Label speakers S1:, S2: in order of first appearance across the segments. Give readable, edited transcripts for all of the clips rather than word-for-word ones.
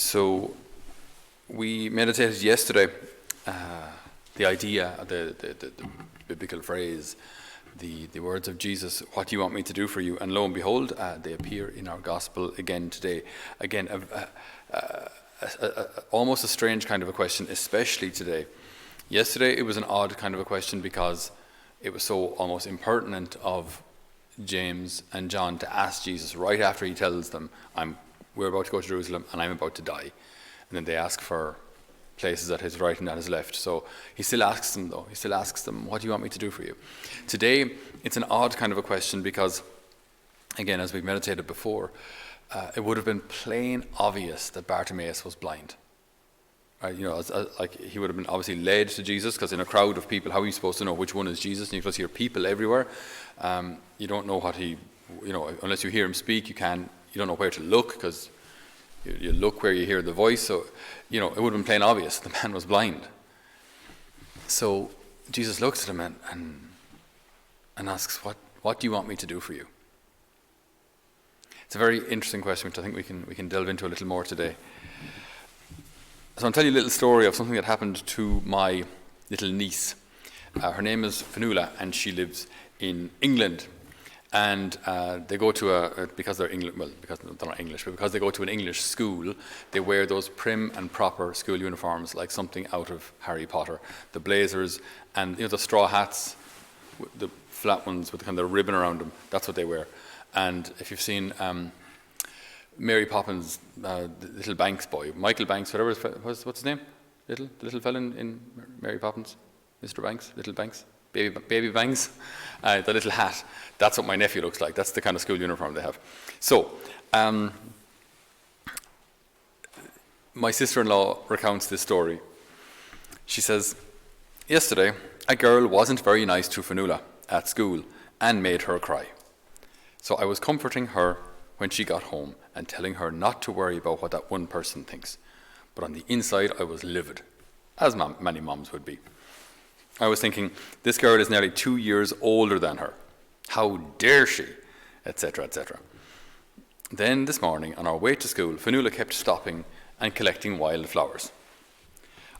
S1: So we meditated yesterday the idea, the biblical phrase, the words of Jesus, what do you want me to do for you? And lo and behold, they appear in our gospel again today. Again, almost a strange kind of a question, especially today. Yesterday it was an odd kind of a question because it was so almost impertinent of James and John to ask Jesus right after he tells them, we're about to go to Jerusalem and I'm about to die. And then they ask for places at his right and at his left. So he still asks them though. He still asks them, what do you want me to do for you? Today, it's an odd kind of a question because, again, as we've meditated before, it would have been plain obvious that Bartimaeus was blind. Right? You know, like he would have been obviously led to Jesus, because in a crowd of people, how are you supposed to know which one is Jesus? And you just hear people everywhere. You don't know what unless you hear him speak, you don't know where to look, because you look where you hear the voice. So, it would have been plain obvious the man was blind. So Jesus looks at him and asks, what do you want me to do for you? It's a very interesting question, which I think we can delve into a little more today. So I'll tell you a little story of something that happened to my little niece. Her name is Fionnuala, and she lives in England. And they go to because they're English, well, because they're not English, but because they go to an English school, they wear those prim and proper school uniforms, like something out of Harry Potter. The blazers and the straw hats, the flat ones with the kind of ribbon around them. That's what they wear. And if you've seen Mary Poppins, the little Banks boy, Michael Banks, whatever, what's his name? The little fella in Mary Poppins, Mr. Banks, little Banks. Baby Bangs, the little hat. That's what my nephew looks like. That's the kind of school uniform they have. So, my sister-in-law recounts this story. She says, yesterday, a girl wasn't very nice to Fionnuala at school and made her cry. So I was comforting her when she got home and telling her not to worry about what that one person thinks. But on the inside, I was livid, as many moms would be. I was thinking, this girl is nearly 2 years older than her. How dare she? Etc., etc. Then this morning, on our way to school, Fionnuala kept stopping and collecting wild flowers.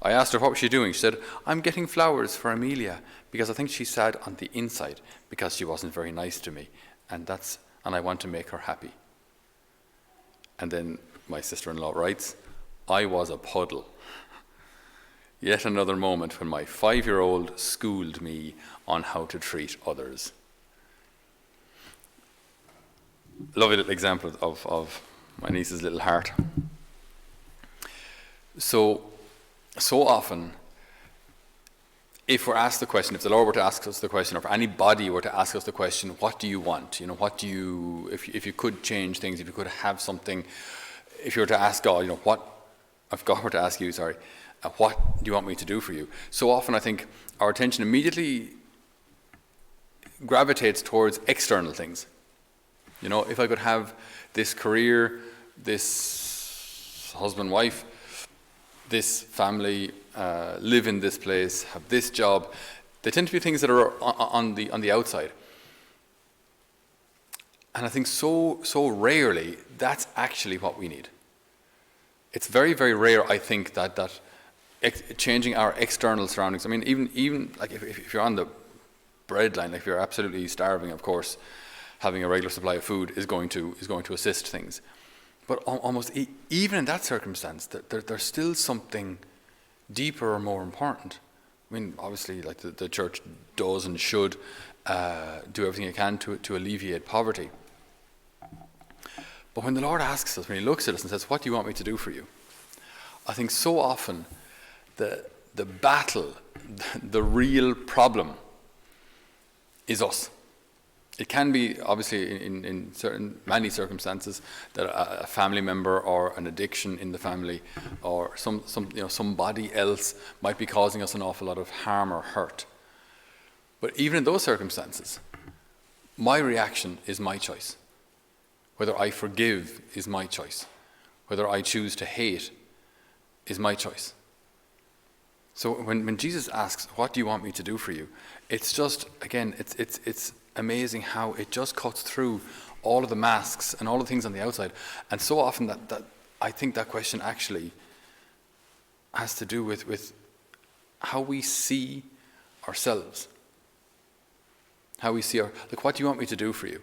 S1: I asked her what was she doing. She said, I'm getting flowers for Amelia because I think she's sad on the inside because she wasn't very nice to me, and I want to make her happy. And then my sister-in-law writes, I was a puddle. Yet another moment when my 5-year-old schooled me on how to treat others. Lovely little example of my niece's little heart. So often, if we're asked the question, if the Lord were to ask us the question, or if anybody were to ask us the question, what do you want? If you could change things, if you could have something, if you were to ask God, if God were to ask you, what do you want me to do for you? So often I think our attention immediately gravitates towards external things. If I could have this career, this husband, wife, this family, live in this place, have this job, they tend to be things that are on the outside. And I think so rarely that's actually what we need. It's very, very rare, I think, that changing our external surroundings. I mean, even like if you're on the breadline, if you're absolutely starving, of course, having a regular supply of food is going to assist things. But almost even in that circumstance, there's still something deeper or more important. I mean, obviously, like the church does and should do everything it can to alleviate poverty. But when the Lord asks us, when He looks at us and says, "What do you want me to do for you?" I think so often the battle, the real problem is us. It can be, obviously, in many circumstances, that a family member or an addiction in the family or somebody else might be causing us an awful lot of harm or hurt. But even in those circumstances, my reaction is my choice. Whether I forgive is my choice. Whether I choose to hate is my choice. So when Jesus asks, "What do you want me to do for you?" it's just, again, it's amazing how it just cuts through all of the masks and all the things on the outside. And so often that I think that question actually has to do with how we see ourselves. How we see like, what do you want me to do for you?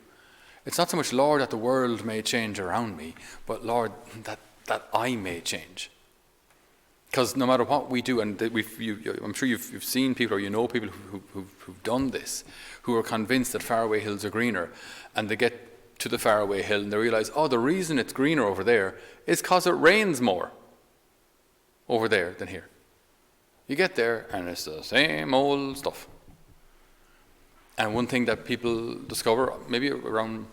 S1: It's not so much, Lord, that the world may change around me, but Lord, that I may change. Because no matter what we do, and I'm sure you've seen people, or you know people who've done this, who are convinced that faraway hills are greener, and they get to the faraway hill and they realize, oh, the reason it's greener over there is because it rains more over there than here. You get there and it's the same old stuff. And one thing that people discover, maybe around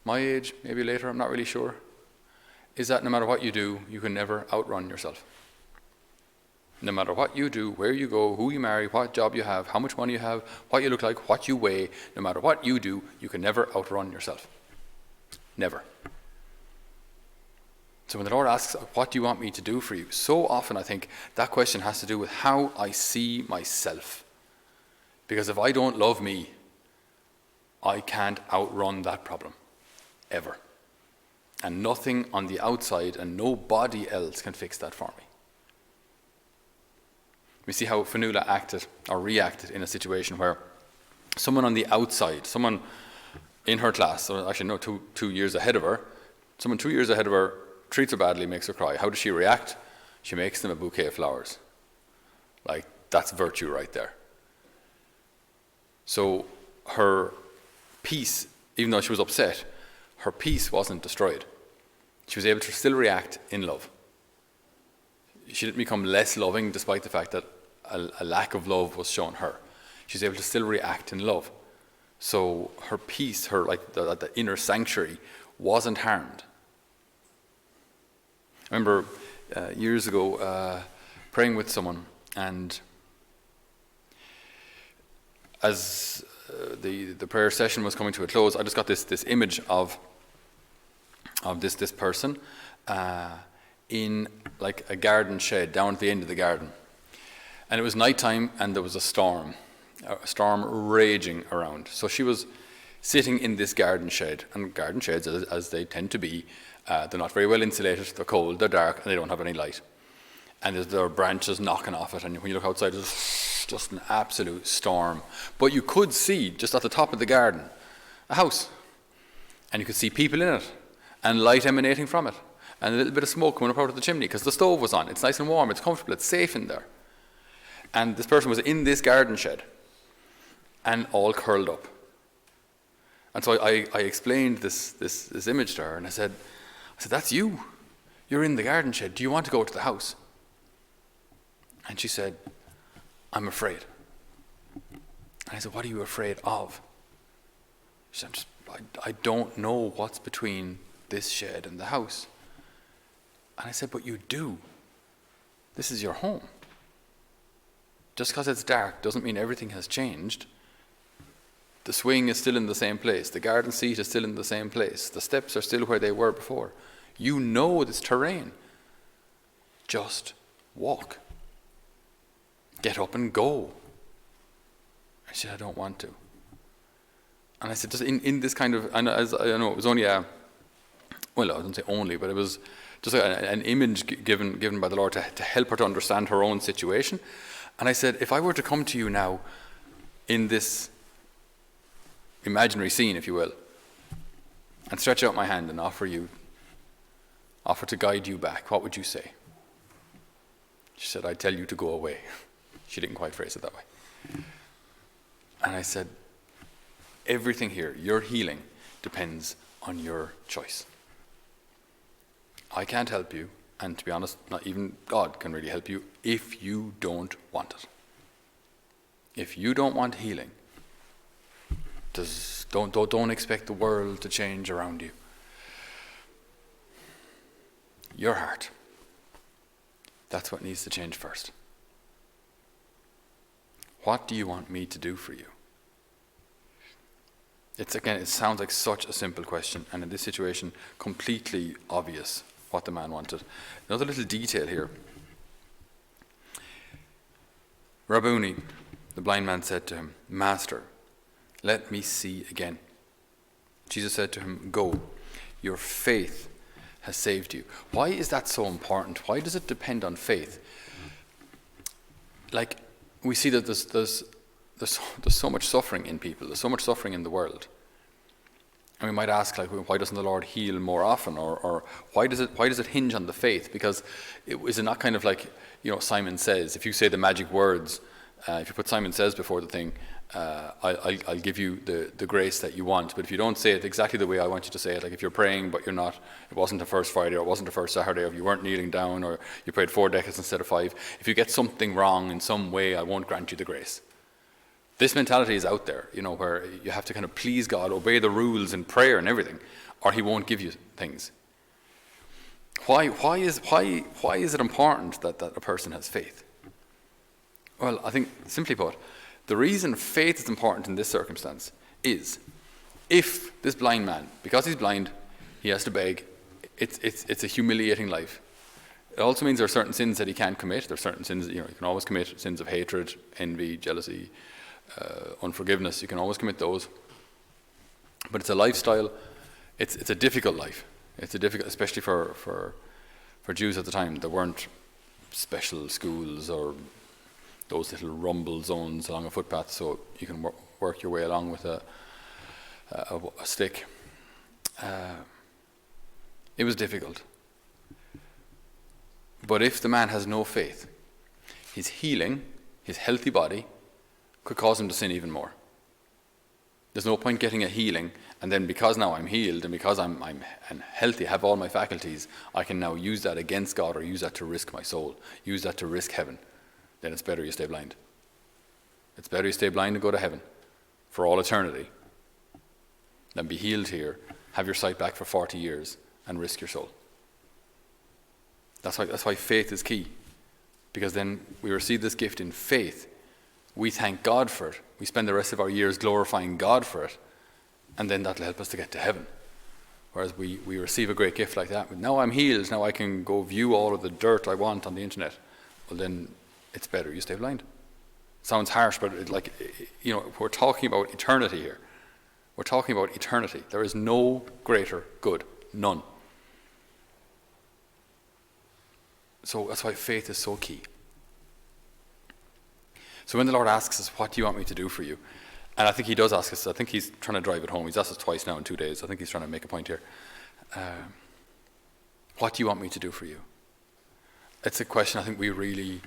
S1: my age, maybe later, I'm not really sure, is that no matter what you do, you can never outrun yourself. No matter what you do, where you go, who you marry, what job you have, how much money you have, what you look like, what you weigh, no matter what you do, you can never outrun yourself. Never. So when the Lord asks, what do you want me to do for you? So often I think that question has to do with how I see myself. Because if I don't love me, I can't outrun that problem, ever. And nothing on the outside and nobody else can fix that for me. We see how Fionnuala acted or reacted in a situation where someone on the outside, someone in her class, or actually no, two years ahead of her, someone 2 years ahead of her treats her badly, makes her cry. How does she react? She makes them a bouquet of flowers. Like, that's virtue right there. So her peace, even though she was upset, her peace wasn't destroyed. She was able to still react in love. She didn't become less loving despite the fact that a lack of love was shown her. She was able to still react in love. So her peace, her like the inner sanctuary, wasn't harmed. I remember years ago praying with someone, and as the prayer session was coming to a close, I just got this image of this person in like a garden shed down at the end of the garden. And it was nighttime and there was a storm raging around. So she was sitting in this garden shed, and garden sheds, as they tend to be, they're not very well insulated, they're cold, they're dark, and they don't have any light. And there are branches knocking off it, and when you look outside, it's just an absolute storm. But you could see, just at the top of the garden, a house. And you could see people in it, and light emanating from it, and a little bit of smoke coming up out of the chimney, because the stove was on. It's nice and warm, it's comfortable, it's safe in there. And this person was in this garden shed, and all curled up. And so I explained this image to her, and I said, that's you. You're in the garden shed. Do you want to go to the house? And she said, I'm afraid. And I said, what are you afraid of? She said, I don't know what's between this shed and the house. And I said, but you do. This is your home. Just because it's dark doesn't mean everything has changed. The swing is still in the same place. The garden seat is still in the same place. The steps are still where they were before. You know this terrain. Just walk. Get up and go. I said, I don't want to. And I said, just in this kind of, and as I know, it was only I wouldn't say only, but it was just an image given by the Lord to help her to understand her own situation. And I said, if I were to come to you now in this imaginary scene, if you will, and stretch out my hand and offer to guide you back, what would you say? She said, I'd tell you to go away. She didn't quite phrase it that way. And I said, everything here, your healing, depends on your choice. I can't help you, and to be honest, not even God can really help you if you don't want it. If you don't want healing, don't expect the world to change around you. Your heart. That's what needs to change first. What do you want me to do for you? It sounds like such a simple question, and in this situation, completely obvious what the man wanted. Another little detail here. Rabboni, the blind man, said to him, Master, let me see again. Jesus said to him, Go, your faith has saved you. Why is that so important? Why does it depend on faith? Like, we see that there's so much suffering in people. There's so much suffering in the world. And we might ask, like, why doesn't the Lord heal more often? Or why does it hinge on the faith? Because is it not kind of like, Simon Says? If you say the magic words, if you put Simon Says before the thing, I'll give you the grace that you want. But if you don't say it exactly the way I want you to say it, like if you're praying but it wasn't the first Friday, or it wasn't the first Saturday, or if you weren't kneeling down, or you prayed 4 decades instead of 5, if you get something wrong in some way, I won't grant you the grace. This mentality is out there, where you have to kind of please God, obey the rules in prayer and everything, or he won't give you things. Why is it important that a person has faith? Well, I think, simply put, the reason faith is important in this circumstance is, if this blind man, because he's blind, he has to beg, it's a humiliating life. It also means there are certain sins that he can't commit. There are certain sins, you can always commit sins of hatred, envy, jealousy, unforgiveness. You can always commit those. But it's a lifestyle. It's a difficult life. It's a difficult, especially for Jews at the time. There weren't special schools or those little rumble zones along a footpath, so you can work your way along with a stick. It was difficult. But if the man has no faith, his healing, his healthy body, could cause him to sin even more. There's no point getting a healing, and then because now I'm healed, and because I'm healthy, have all my faculties, I can now use that against God, or use that to risk my soul, use that to risk heaven. Then it's better you stay blind. It's better you stay blind and go to heaven for all eternity than be healed here, have your sight back for 40 years, and risk your soul. That's why faith is key. Because then we receive this gift in faith. We thank God for it. We spend the rest of our years glorifying God for it. And then that'll help us to get to heaven. Whereas we receive a great gift like that. Now I'm healed. Now I can go view all of the dirt I want on the internet. Well, then it's better you stay blind. Sounds harsh, but we're talking about eternity here. We're talking about eternity. There is no greater good. None. So that's why faith is so key. So when the Lord asks us, what do you want me to do for you? And I think he does ask us, I think he's trying to drive it home. He's asked us twice now in 2 days. I think he's trying to make a point here. What do you want me to do for you? It's a question I think we really,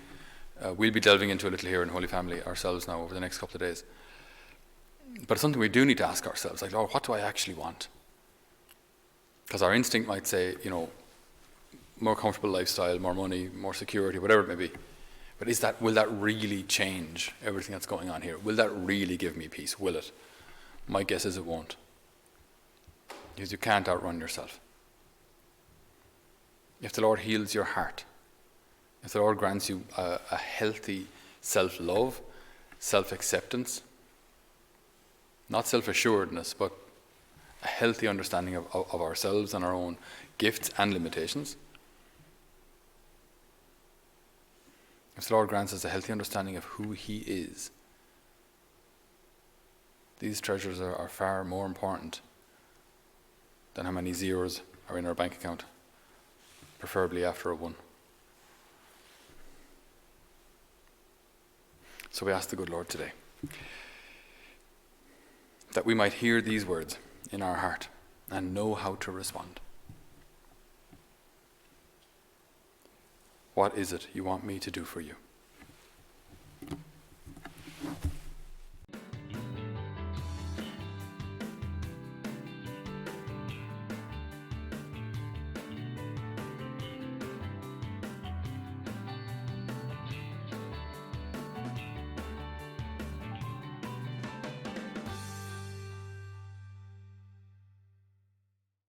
S1: we'll be delving into a little here in Holy Family ourselves now over the next couple of days. But it's something we do need to ask ourselves, like, Lord, what do I actually want? Because our instinct might say, more comfortable lifestyle, more money, more security, whatever it may be. But will that really change everything that's going on here? Will that really give me peace? Will it? My guess is it won't. Because you can't outrun yourself. If the Lord heals your heart, if the Lord grants you a healthy self-love, self-acceptance, not self-assuredness, but a healthy understanding of ourselves and our own gifts and limitations, if the Lord grants us a healthy understanding of who he is, these treasures are far more important than how many zeros are in our bank account, preferably after a 1. So we ask the good Lord today that we might hear these words in our heart and know how to respond. What is it you want me to do for you?